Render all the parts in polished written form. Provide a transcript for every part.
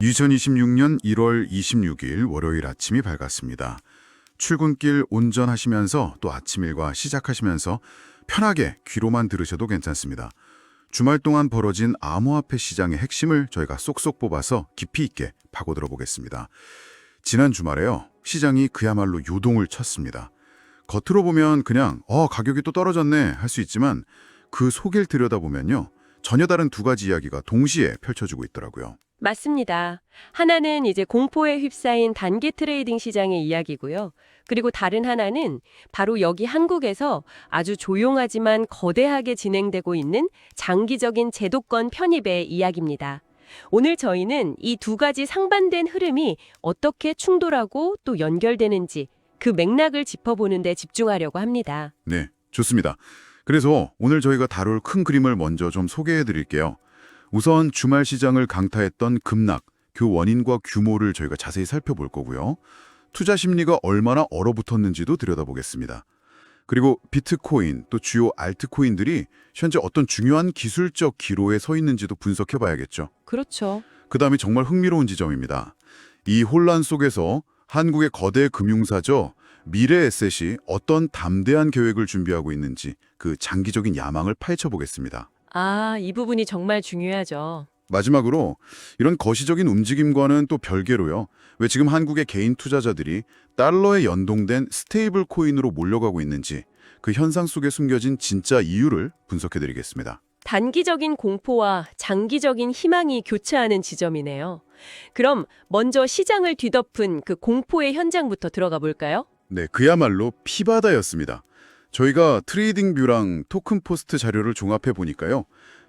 2026년 1월 26일 월요일 아침이 밝았습니다. 출근길 운전하시면서 또 아침 일과 시작하시면서 편하게 귀로만 들으셔도 괜찮습니다. 주말 동안 벌어진 암호화폐 시장의 핵심을 저희가 쏙쏙 뽑아서 깊이 있게 파고들어 보겠습니다. 지난 주말에요. 시장이 그야말로 요동을 쳤습니다. 겉으로 보면 그냥 가격이 또 떨어졌네 할 수 있지만 그 속을 들여다보면요. 전혀 다른 두 가지 이야기가 동시에 펼쳐지고 있더라고요. 맞습니다. 하나는 이제 공포에 휩싸인 단기 트레이딩 시장의 이야기고요. 그리고 다른 하나는 바로 여기 한국에서 아주 조용하지만 거대하게 진행되고 있는 장기적인 제도권 편입의 이야기입니다. 오늘 저희는 이 두 가지 상반된 흐름이 어떻게 충돌하고 또 연결되는지 그 맥락을 짚어보는 데 집중하려고 합니다. 네, 좋습니다. 그래서 오늘 저희가 다룰 큰 그림을 먼저 좀 소개해 드릴게요. 우선 주말 시장을 강타했던 급락, 그 원인과 규모를 저희가 자세히 살펴볼 거고요. 투자 심리가 얼마나 얼어붙었는지도 들여다보겠습니다. 그리고 비트코인, 또 주요 알트코인들이 현재 어떤 중요한 기술적 기로에 서 있는지도 분석해 봐야겠죠. 그렇죠. 그 다음에 정말 흥미로운 지점입니다. 이 혼란 속에서 한국의 거대 금융사죠. 미래에셋이 어떤 담대한 계획을 준비하고 있는지 그 장기적인 야망을 파헤쳐보겠습니다. 이 부분이 정말 중요하죠. 마지막으로 이런 거시적인 움직임과는 또 별개로요. 왜 지금 한국의 개인 투자자들이 달러에 연동된 스테이블 코인으로 몰려가고 있는지 그 현상 속에 숨겨진 진짜 이유를 분석해드리겠습니다. 단기적인 공포와 장기적인 희망이 교차하는 지점이네요. 그럼 먼저 시장을 뒤덮은 그 공포의 현장부터 들어가 볼까요? 네, 그야말로 피바다였습니다. 저희가 트레이딩뷰랑 토큰포스트 자료를 종합해 보니까요.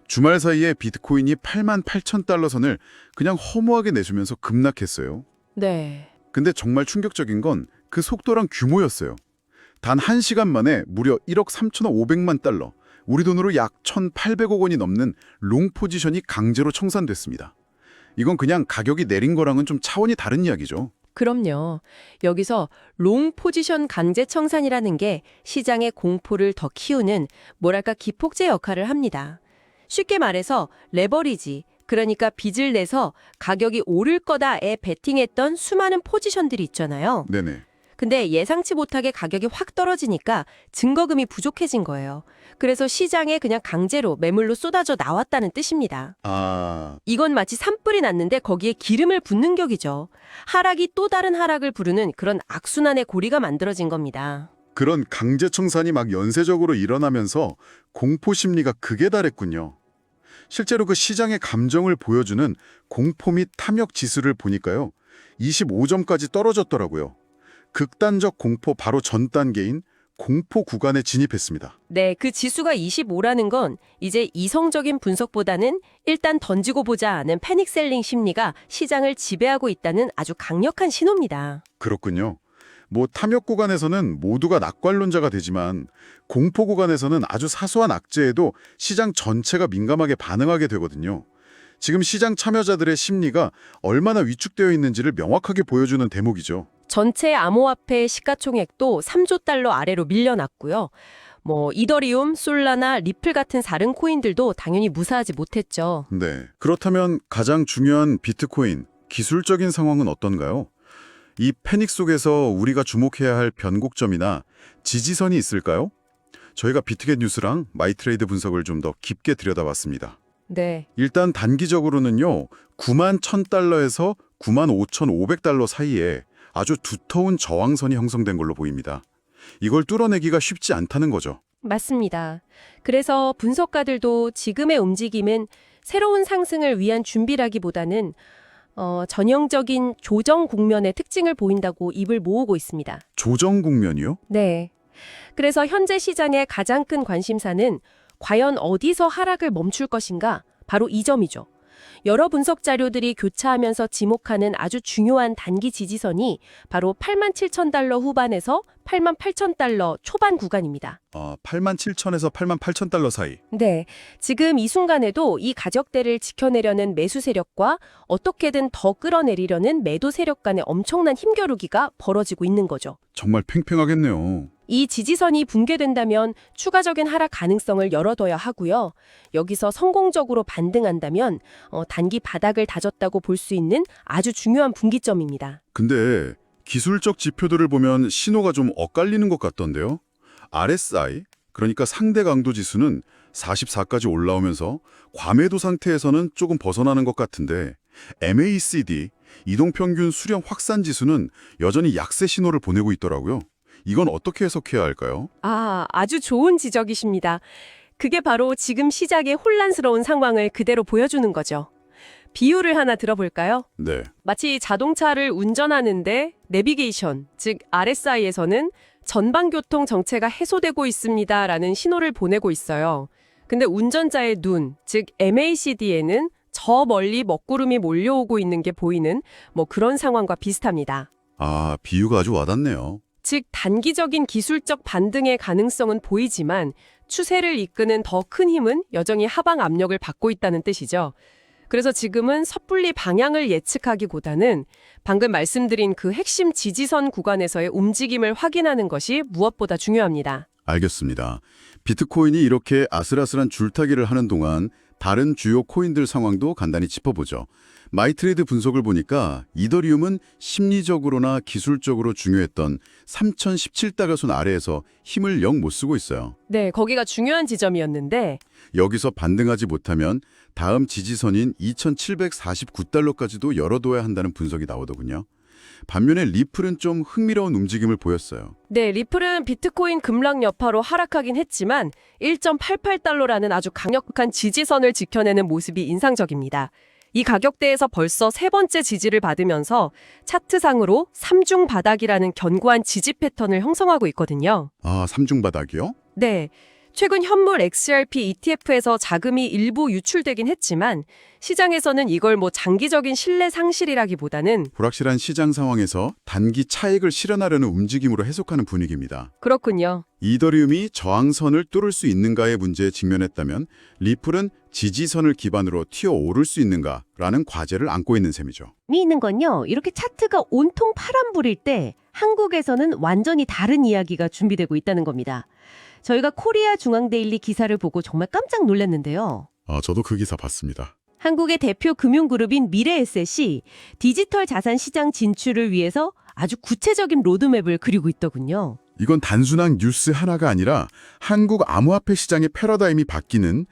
주말 사이에 비트코인이 88,000달러 선을 그냥 허무하게 내주면서 급락했어요. 네. 근데 정말 충격적인 건 그 속도랑 규모였어요. 단 1시간 만에 무려 1억 3,500만 달러, 우리 돈으로 약 1,800억 원이 넘는 롱 포지션이 강제로 청산됐습니다. 이건 그냥 가격이 내린 거랑은 좀 차원이 다른 이야기죠. 그럼요. 여기서 롱 포지션 강제 청산이라는 게 시장의 공포를 더 키우는 뭐랄까 기폭제 역할을 합니다. 쉽게 말해서 레버리지, 그러니까 빚을 내서 가격이 오를 거다에 베팅했던 수많은 포지션들이 있잖아요. 네네. 근데 예상치 못하게 가격이 확 떨어지니까 증거금이 부족해진 거예요. 그래서 시장에 그냥 강제로 매물로 쏟아져 나왔다는 뜻입니다. 이건 마치 산불이 났는데 거기에 기름을 붓는 격이죠. 하락이 또 다른 하락을 부르는 그런 악순환의 고리가 만들어진 겁니다. 그런 강제 청산이 막 연쇄적으로 일어나면서 공포 심리가 극에 달했군요. 실제로 그 시장의 감정을 보여주는 공포 및 탐욕 지수를 보니까요. 25점까지 떨어졌더라고요. 극단적 공포 바로 전 단계인 공포 구간에 진입했습니다. 네, 그 지수가 25라는 건 이제 이성적인 분석보다는 일단 던지고 보자 하는 패닉셀링 심리가 시장을 지배하고 있다는 아주 강력한 신호입니다. 그렇군요. 탐욕 구간에서는 모두가 낙관론자가 되지만 공포 구간에서는 아주 사소한 악재에도 시장 전체가 민감하게 반응하게 되거든요. 지금 시장 참여자들의 심리가 얼마나 위축되어 있는지를 명확하게 보여주는 대목이죠. 전체 암호화폐 시가총액도 3조 달러 아래로 밀려났고요. 이더리움, 솔라나, 리플 같은 다른 코인들도 당연히 무사하지 못했죠. 네. 그렇다면 가장 중요한 비트코인, 기술적인 상황은 어떤가요? 이 패닉 속에서 우리가 주목해야 할 변곡점이나 지지선이 있을까요? 저희가 비트겟 뉴스랑 마이트레이드 분석을 좀 더 깊게 들여다봤습니다. 네. 일단 단기적으로는요. 91,000달러에서 95,500달러 사이에 아주 두터운 저항선이 형성된 걸로 보입니다. 이걸 뚫어내기가 쉽지 않다는 거죠. 맞습니다. 그래서 분석가들도 지금의 움직임은 새로운 상승을 위한 준비라기보다는 전형적인 조정 국면의 특징을 보인다고 입을 모으고 있습니다. 조정 국면이요? 네. 그래서 현재 시장의 가장 큰 관심사는 과연 어디서 하락을 멈출 것인가? 바로 이 점이죠. 여러 분석 자료들이 교차하면서 지목하는 아주 중요한 단기 지지선이 바로 87,000달러 후반에서 88,000달러 초반 구간입니다. 87,000에서 88,000달러 사이. 네, 지금 이 순간에도 이 가격대를 지켜내려는 매수 세력과 어떻게든 더 끌어내리려는 매도 세력 간의 엄청난 힘겨루기가 벌어지고 있는 거죠. 정말 팽팽하겠네요. 이 지지선이 붕괴된다면 추가적인 하락 가능성을 열어둬야 하고요. 여기서 성공적으로 반등한다면 단기 바닥을 다졌다고 볼 수 있는 아주 중요한 분기점입니다. 근데 기술적 지표들을 보면 신호가 좀 엇갈리는 것 같던데요. RSI, 그러니까 상대 강도 지수는 44까지 올라오면서 과매도 상태에서는 조금 벗어나는 것 같은데 MACD, 이동평균 수렴 확산 지수는 여전히 약세 신호를 보내고 있더라고요. 이건 어떻게 해석해야 할까요? 아주 좋은 지적이십니다. 그게 바로 지금 시작의 혼란스러운 상황을 그대로 보여주는 거죠. 비유를 하나 들어볼까요? 네. 마치 자동차를 운전하는데 내비게이션, 즉 RSI에서는 전방교통 정체가 해소되고 있습니다라는 신호를 보내고 있어요. 근데 운전자의 눈, 즉 MACD에는 저 멀리 먹구름이 몰려오고 있는 게 보이는 그런 상황과 비슷합니다. 비유가 아주 와닿네요. 즉 단기적인 기술적 반등의 가능성은 보이지만 추세를 이끄는 더 큰 힘은 여전히 하방 압력을 받고 있다는 뜻이죠. 그래서 지금은 섣불리 방향을 예측하기보다는 방금 말씀드린 그 핵심 지지선 구간에서의 움직임을 확인하는 것이 무엇보다 중요합니다. 알겠습니다. 비트코인이 이렇게 아슬아슬한 줄타기를 하는 동안 다른 주요 코인들 상황도 간단히 짚어보죠. 마이트레이드 분석을 보니까 이더리움은 심리적으로나 기술적으로 중요했던 3017다가선 아래에서 힘을 영 못 쓰고 있어요. 네, 거기가 중요한 지점이었는데 여기서 반등하지 못하면 다음 지지선인 2749달러까지도 열어둬야 한다는 분석이 나오더군요. 반면에 리플은 좀 흥미로운 움직임을 보였어요. 네, 리플은 비트코인 급락 여파로 하락하긴 했지만 1.88달러라는 아주 강력한 지지선을 지켜내는 모습이 인상적입니다. 이 가격대에서 벌써 세 번째 지지를 받으면서 차트상으로 삼중 바닥이라는 견고한 지지 패턴을 형성하고 있거든요. 삼중 바닥이요? 네. 최근 현물 XRP ETF에서 자금이 일부 유출되긴 했지만 시장에서는 이걸 장기적인 신뢰 상실이라기보다는 불확실한 시장 상황에서 단기 차익을 실현하려는 움직임으로 해석하는 분위기입니다. 그렇군요. 이더리움이 저항선을 뚫을 수 있는가의 문제에 직면했다면 리플은 지지선을 기반으로 튀어오를 수 있는가라는 과제를 안고 있는 셈이죠. 있는 건요. 이렇게 차트가 온통 파란불일 때 한국에서는 완전히 다른 이야기가 준비되고 있다는 겁니다. 저희가 코리아 중앙데일리 기사를 보고 정말 깜짝 놀랐는데요. 저도 그 기사 봤습니다. 한국의 대표 금융그룹인 미래에셋이 디지털 자산 시장 진출을 위해서 아주 구체적인 로드맵을 그리고 있더군요. 이건 단순한 뉴스 하나가 아니라 한국 암호화폐 시장의 패러다임이 바뀌는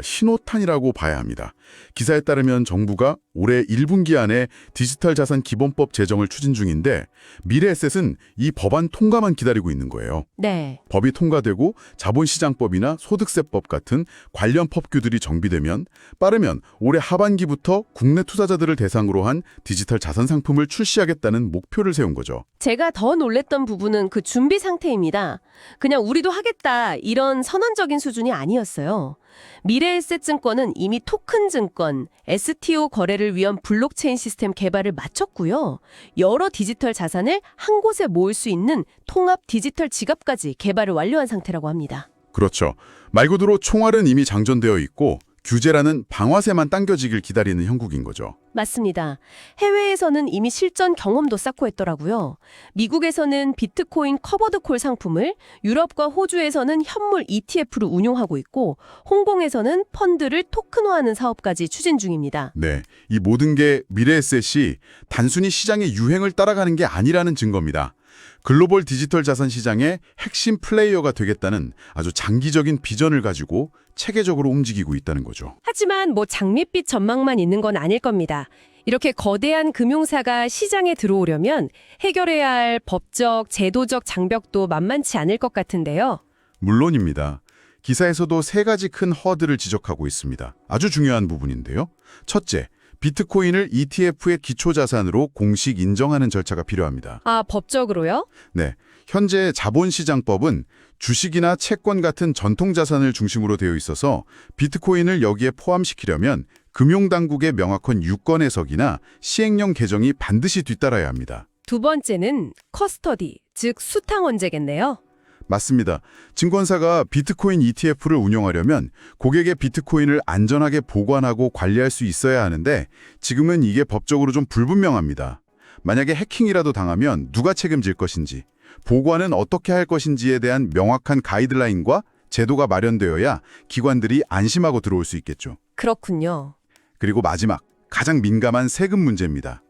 신호탄이라고 봐야 합니다. 기사에 따르면 정부가 올해 1분기 안에 디지털 자산 기본법 제정을 추진 중인데 미래에셋은 이 법안 통과만 기다리고 있는 거예요. 네. 법이 통과되고 자본시장법이나 소득세법 같은 관련 법규들이 정비되면 빠르면 올해 하반기부터 국내 투자자들을 대상으로 한 디지털 자산 상품을 출시하겠다는 목표를 세운 거죠. 제가 더 놀랬던 부분은 그 준비 상태입니다. 그냥 우리도 하겠다 이런 선언적인 수준이 아니었어요. 미래에셋 증권은 이미 토큰 증권, STO 거래를 위한 블록체인 시스템 개발을 마쳤고요. 여러 디지털 자산을 한 곳에 모을 수 있는 통합 디지털 지갑까지 개발을 완료한 상태라고 합니다. 그렇죠. 말 그대로 총알은 이미 장전되어 있고 규제라는 방아쇠만 당겨지길 기다리는 형국인 거죠. 맞습니다. 해외에서는 이미 실전 경험도 쌓고 했더라고요. 미국에서는 비트코인 커버드콜 상품을, 유럽과 호주에서는 현물 ETF로 운용하고 있고 홍콩에서는 펀드를 토큰화하는 사업까지 추진 중입니다. 네, 이 모든 게 미래에셋이 단순히 시장의 유행을 따라가는 게 아니라는 증거입니다. 글로벌 디지털 자산 시장의 핵심 플레이어가 되겠다는 아주 장기적인 비전을 가지고 체계적으로 움직이고 있다는 거죠. 하지만 장밋빛 전망만 있는 건 아닐 겁니다. 이렇게 거대한 금융사가 시장에 들어오려면 해결해야 할 법적, 제도적 장벽도 만만치 않을 것 같은데요. 물론입니다. 기사에서도 세 가지 큰 허들을 지적하고 있습니다. 아주 중요한 부분인데요. 첫째, 비트코인을 ETF의 기초자산으로 공식 인정하는 절차가 필요합니다. 법적으로요? 네, 현재 자본시장법은 주식이나 채권 같은 전통자산을 중심으로 되어 있어서 비트코인을 여기에 포함시키려면 금융당국의 명확한 유권 해석이나 시행령 개정이 반드시 뒤따라야 합니다. 두 번째는 커스터디, 즉 수탕원제겠네요. 맞습니다. 증권사가 비트코인 ETF를 운영하려면 고객의 비트코인을 안전하게 보관하고 관리할 수 있어야 하는데 지금은 이게 법적으로 좀 불분명합니다. 만약에 해킹이라도 당하면 누가 책임질 것인지, 보관은 어떻게 할 것인지에 대한 명확한 가이드라인과 제도가 마련되어야 기관들이 안심하고 들어올 수 있겠죠. 그렇군요. 그리고 마지막, 가장 민감한 세금 문제입니다.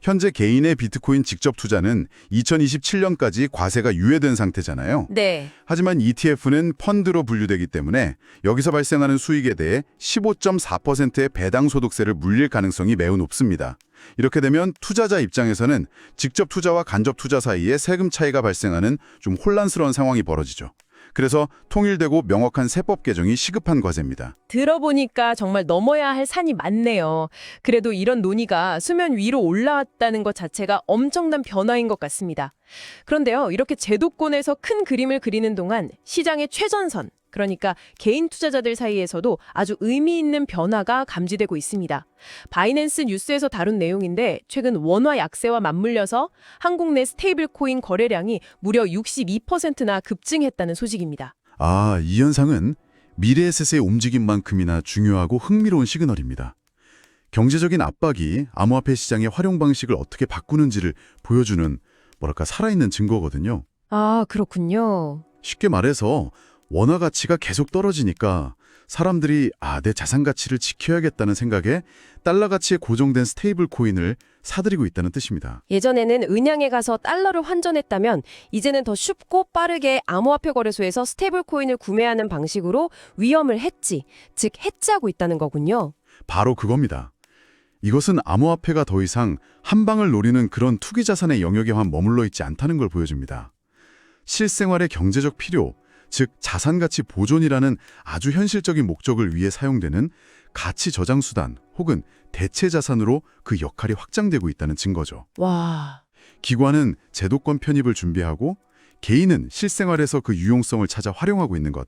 현재 개인의 비트코인 직접 투자는 2027년까지 과세가 유예된 상태잖아요. 네. 하지만 ETF는 펀드로 분류되기 때문에 여기서 발생하는 수익에 대해 15.4%의 배당 소득세를 물릴 가능성이 매우 높습니다. 이렇게 되면 투자자 입장에서는 직접 투자와 간접 투자 사이에 세금 차이가 발생하는 좀 혼란스러운 상황이 벌어지죠. 그래서 통일되고 명확한 세법 개정이 시급한 과제입니다. 들어보니까 정말 넘어야 할 산이 많네요. 그래도 이런 논의가 수면 위로 올라왔다는 것 자체가 엄청난 변화인 것 같습니다. 그런데요, 이렇게 제도권에서 큰 그림을 그리는 동안 시장의 최전선, 그러니까 개인 투자자들 사이에서도 아주 의미 있는 변화가 감지되고 있습니다. 바이낸스 뉴스에서 다룬 내용인데 최근 원화 약세와 맞물려서 한국 내 스테이블 코인 거래량이 무려 62%나 급증했다는 소식입니다. 아, 이 현상은 미래에셋의 움직임만큼이나 중요하고 흥미로운 시그널입니다. 경제적인 압박이 암호화폐 시장의 활용 방식을 어떻게 바꾸는지를 보여주는 살아있는 증거거든요. 아, 그렇군요. 쉽게 말해서 원화 가치가 계속 떨어지니까 사람들이 내 자산 가치를 지켜야겠다는 생각에 달러 가치에 고정된 스테이블 코인을 사들이고 있다는 뜻입니다. 예전에는 은행에 가서 달러를 환전했다면 이제는 더 쉽고 빠르게 암호화폐 거래소에서 스테이블 코인을 구매하는 방식으로 위험을 해지, 즉 해지하고 있다는 거군요. 바로 그겁니다. 이것은 암호화폐가 더 이상 한 방을 노리는 그런 투기 자산의 영역에만 머물러 있지 않다는 걸 보여줍니다. 실생활의 경제적 필요, 즉 자산가치 보존이라는 아주 현실적인 목적을 위해 사용되는 가치 저장 수단 혹은 대체 자산으로 그 역할이 확장되고 있다는 증거죠. 와, 기관은 제도권 편입을 준비하고 개인은 실생활에서 그 유용성을 찾아 활용하고 있는 것.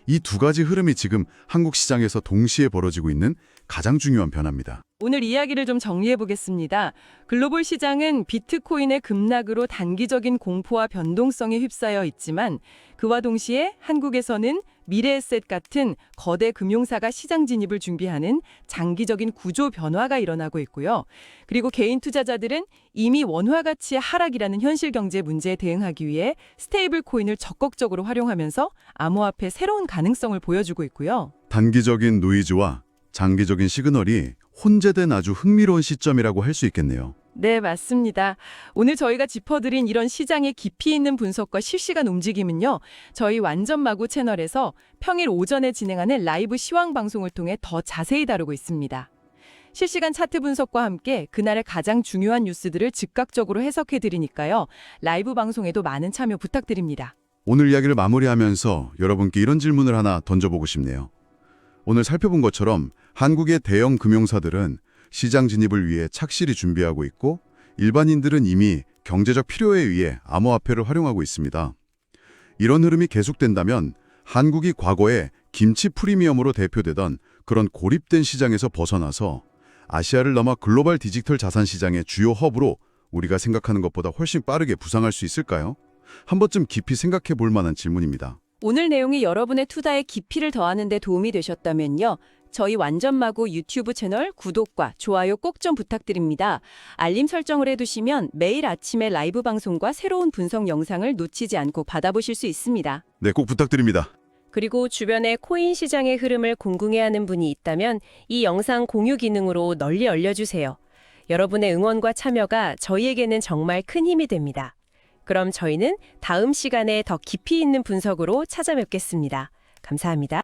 이 두 가지 흐름이 지금 한국 시장에서 동시에 벌어지고 있는 가장 중요한 변화입니다. 오늘 이야기를 좀 정리해 보겠습니다. 글로벌 시장은 비트코인의 급락으로 단기적인 공포와 변동성에 휩싸여 있지만 그와 동시에 한국에서는 미래에셋 같은 거대 금융사가 시장 진입을 준비하는 장기적인 구조 변화가 일어나고 있고요. 그리고 개인 투자자들은 이미 원화 가치의 하락이라는 현실 경제 문제에 대응하기 위해 스테이블 코인을 적극적으로 활용하면서 암호화폐 새로운 가능성을 보여주고 있고요. 단기적인 노이즈와 장기적인 시그널이 혼재된 아주 흥미로운 시점이라고 할 수 있겠네요. 네, 맞습니다. 오늘 저희가 짚어드린 이런 시장의 깊이 있는 분석과 실시간 움직임은요, 저희 완전마구 채널에서 평일 오전에 진행하는 라이브 시황 방송을 통해 더 자세히 다루고 있습니다. 실시간 차트 분석과 함께 그날의 가장 중요한 뉴스들을 즉각적으로 해석해드리니까요, 라이브 방송에도 많은 참여 부탁드립니다. 오늘 이야기를 마무리하면서 여러분께 이런 질문을 하나 던져보고 싶네요. 오늘 살펴본 것처럼 한국의 대형 금융사들은 시장 진입을 위해 착실히 준비하고 있고 일반인들은 이미 경제적 필요에 의해 암호화폐를 활용하고 있습니다. 이런 흐름이 계속된다면 한국이 과거에 김치 프리미엄으로 대표되던 그런 고립된 시장에서 벗어나서 아시아를 넘어 글로벌 디지털 자산 시장의 주요 허브로 우리가 생각하는 것보다 훨씬 빠르게 부상할 수 있을까요? 한 번쯤 깊이 생각해 볼 만한 질문입니다. 오늘 내용이 여러분의 투자에 깊이를 더하는 데 도움이 되셨다면요, 저희 완전마구 유튜브 채널 구독과 좋아요 꼭 좀 부탁드립니다. 알림 설정을 해두시면 매일 아침에 라이브 방송과 새로운 분석 영상을 놓치지 않고 받아보실 수 있습니다. 네, 꼭 부탁드립니다. 그리고 주변에 코인 시장의 흐름을 궁금해하는 분이 있다면 이 영상 공유 기능으로 널리 알려주세요. 여러분의 응원과 참여가 저희에게는 정말 큰 힘이 됩니다. 그럼 저희는 다음 시간에 더 깊이 있는 분석으로 찾아뵙겠습니다. 감사합니다.